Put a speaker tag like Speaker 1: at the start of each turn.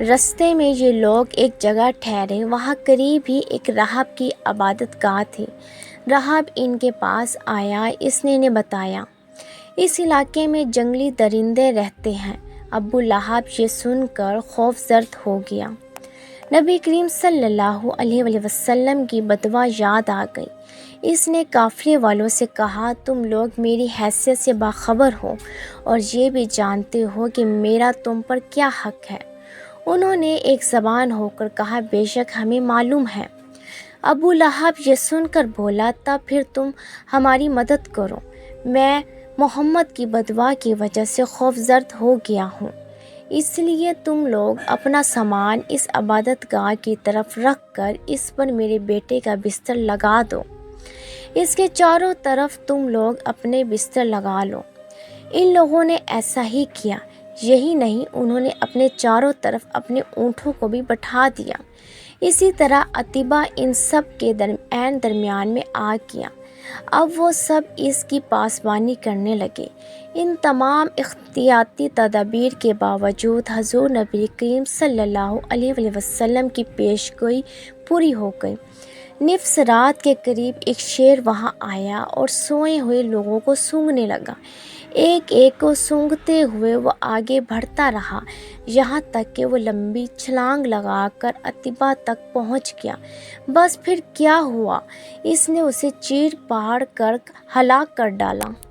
Speaker 1: رستے میں یہ لوگ ایک جگہ ٹھہرے، وہاں قریب ہی ایک راہب کی عبادت گاہ تھی۔ راہب ان کے پاس آیا، اس نے انہیں بتایا اس علاقے میں جنگلی درندے رہتے ہیں۔ ابو لہب یہ سن کر خوف زدہ ہو گیا۔ نبی کریم صلی اللہ علیہ وآلہ وسلم کی بددعا یاد آ گئی۔ اس نے قافلے والوں سے کہا، تم لوگ میری حیثیت سے باخبر ہو اور یہ بھی جانتے ہو کہ میرا تم پر کیا حق ہے۔ انہوں نے ایک زبان ہو کر کہا، بے شک ہمیں معلوم ہے۔ ابو لہب یہ سن کر بولا، تب پھر تم ہماری مدد کرو، میں محمد کی بددعا کی وجہ سے خوف زدہ ہو گیا ہوں، اس لیے تم لوگ اپنا سامان اس عبادت گاہ کی طرف رکھ کر اس پر میرے بیٹے کا بستر لگا دو۔ اس کے چاروں طرف تم لوگ اپنے بستر لگا لو۔ ان لوگوں نے ایسا ہی کیا۔ یہی نہیں، انہوں نے اپنے چاروں طرف اپنے اونٹوں کو بھی بٹھا دیا۔ اسی طرح عتبہ ان سب کے درمیان میں آ گیا۔ اب وہ سب اس کی پاسبانی کرنے لگے۔ ان تمام احتیاطی تدابیر کے باوجود حضور نبی کریم صلی اللہ علیہ وآلہ وسلم کی پیش گوئی پوری ہو گئی۔ نصف رات کے قریب ایک شیر وہاں آیا اور سوئے ہوئے لوگوں کو سونگھنے لگا۔ ایک ایک کو سونگھتے ہوئے وہ آگے بڑھتا رہا، یہاں تک کہ وہ لمبی چھلانگ لگا کر عتبہ تک پہنچ گیا۔ بس پھر کیا ہوا، اس نے اسے چیر پاڑ کر ہلاک کر ڈالا۔